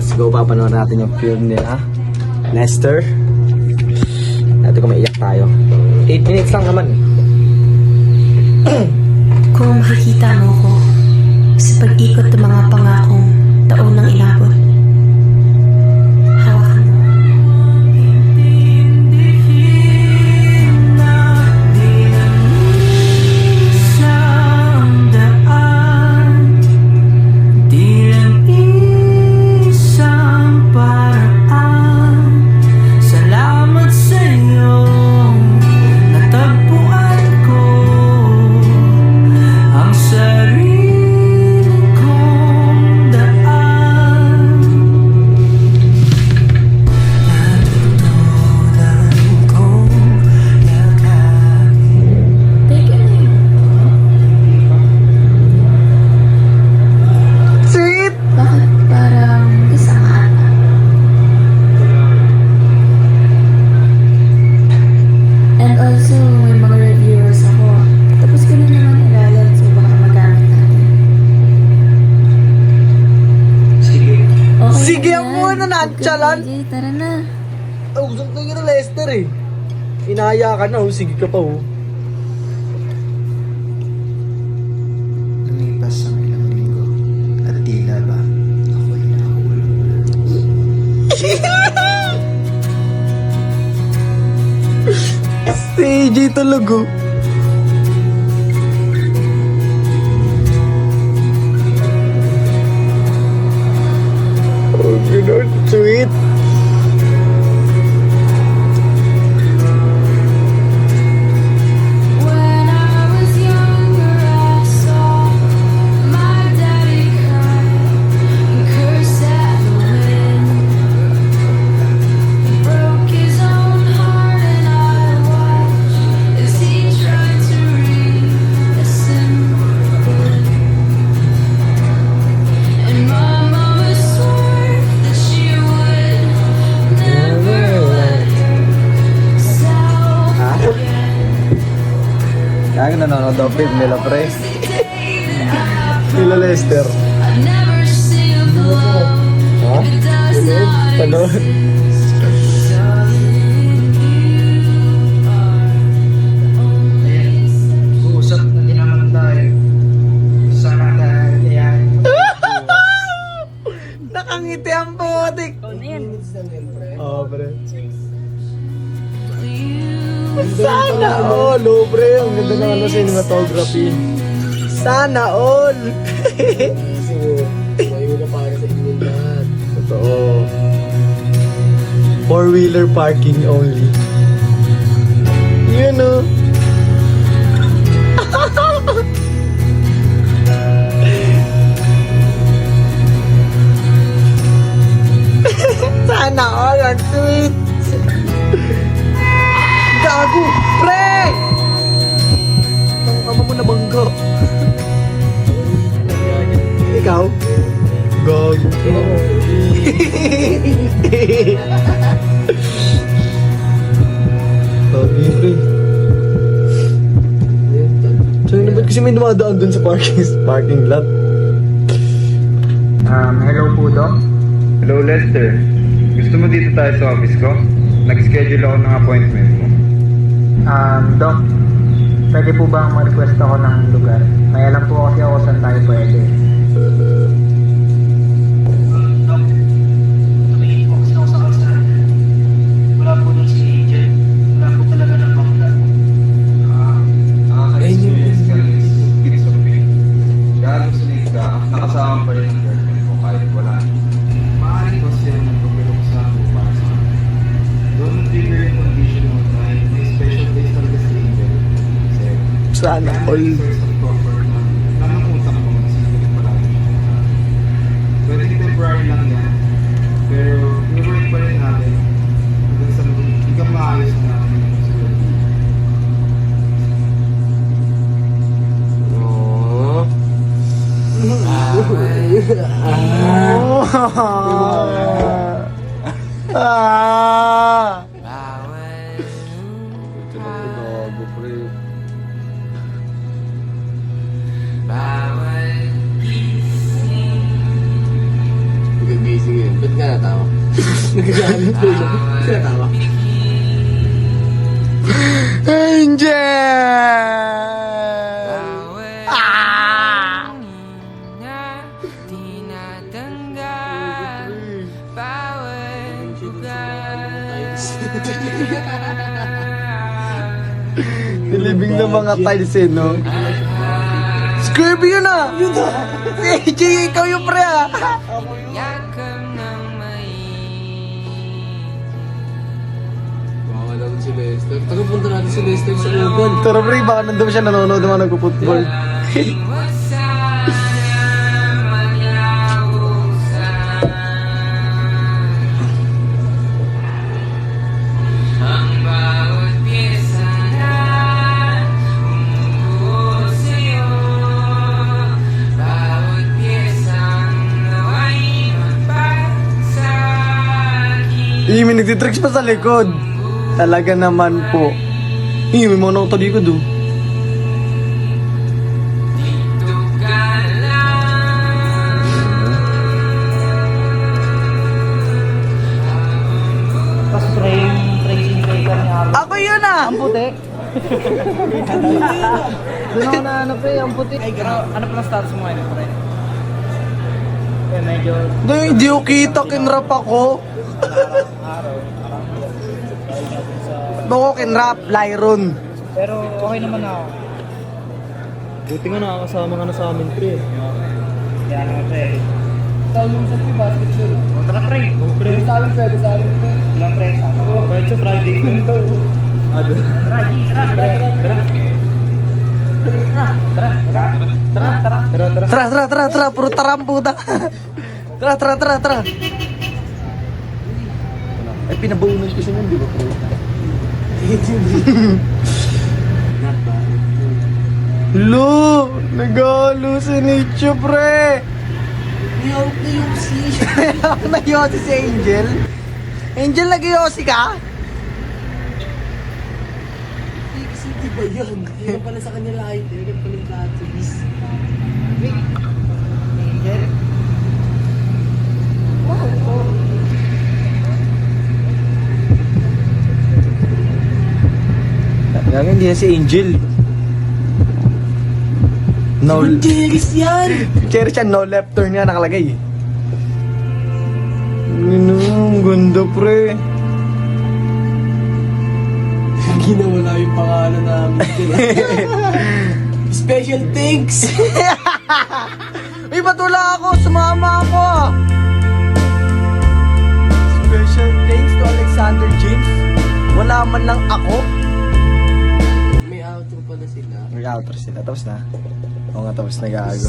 Let's go, papanood natin yung film nila Lester. Natin kung maiyak tayo. 8 minutes lang naman. Kung makikita mo ko sa pag-ikot ng mga pangakong taon ng inabot, hawakan mo. Sige muna, nantsalan. Okay, tara na. Usap na yun na Lester eh. Inaya ka na, sige ka pa oh. Lumipas ang ilang linggo at tila ba ako'y nahulog. Si AJ talaga. Oh, Lord, sweet. When I was younger, I saw my daddy cry and curse at the wind. He broke his own heart, and I watched as he tried to read a symbol. And my mama swore that she would never let herself forget. Kaya nanonood daw film nila, pre. Nila Lester. I've never seen love Ha? if it does not Panood. exist. Darling, you are the only Uusap na din naman tayo. Sana tayo yan. Nakangiti ang putik. Oh, pre. Sana all, oh, pre. Ang ganda ng ano, cinematography. Sana all. Mayo na para sa inyo lahat. Totoo. Four-wheeler parking only. Yun oh. Sana all, ang sweet. Gago, pre! Ang ama mo na bangga. Ikaw? Gago. Sabi, pre. So, ba't kasi may dumadaan dun sa parking lot? Hello po, Doc. Hello Lester, gusto mo dito tayo sa office ko? Nag-schedule ako ng appointment mo. Doc, pwede po bang ma-request ako ng lugar? May alam po kasi ako saan tayo pwede. Wala po dun si Agent. Wala po talaga ng bangga. Nakaka-experience ka rin sa schizophrenia. Kaya gusto ka, nakasama pa rin ang girlfriend ko kahit wala. Maaaring kasi yan ang pagbilok sa akin para sa akin. Don't trigger yung condition mo na may special days talaga sa Angel. Kasi Sana all. source of comfort na nanangutak mo magsisigil palagi siya sa akin. Pwedeng temporary lang yan, pero i-work pa rin natin hanggang sa hanggang maayos na natin yung sigurity. Ah! Ito na pre, gago pre. Gagising Sige, ba't ka natawa? Nagagalit ko yun. Ba't ka natawa? Angel! Ah! Nilibing ng mga tiles eh, no? Scurvy yun ah! Yun ah! Si AJ, ikaw yung pre ah! Baka lang si Lester. Tagapunta natin si Lester sa Urban. Tara pre, baka nandun siya nanonood naman nagpo-football. May nagtitricks pa sa likod. Talaga naman po. May mga nakatalikod oh. Tapos yung tracing paper niya. Ako yun ah! Ang puti. Doon ako na ano pre, ang puti. Ay, ano pa status mo ngayon pre? Eh, medyo Hindi ko kita, kinrap ako. Bako kinrap, Lyron. pero okay naman ako. Buti nga nakakasama ka na sa amin, pre. Kaya naman pre. Tawag mo sa pre, basketball. O tara pre. Pre. Sa amin pwede sa amin pre. Ilang pre? Pwede sa Friday ko nito. Ano? Tara, puro taram puta. Tara. Ay, pinabaunan ko siya nun, di ba po? Lo! Nagalo si Nicho, pre! Niyawak na yung si... Ako na yosi si Angel. Angel, nag-yosi ka? Kasi di ba yan? Hindi pala sa kanya lahat. Hindi pala yung lahat. Angel. Gagawin, hindi yan si Angel. No... Jeris yan! Cherry siya, no left turn nga nakalagay. Ano, ganda pre. Ginawala yung pangalan namin. Special thanks! Uy, patula ako, sumama ako. Special thanks to Alexander James. Wala man lang ako. May outro pala sila. Nag-outro sila, tapos na. Oo nga, tapos na gago.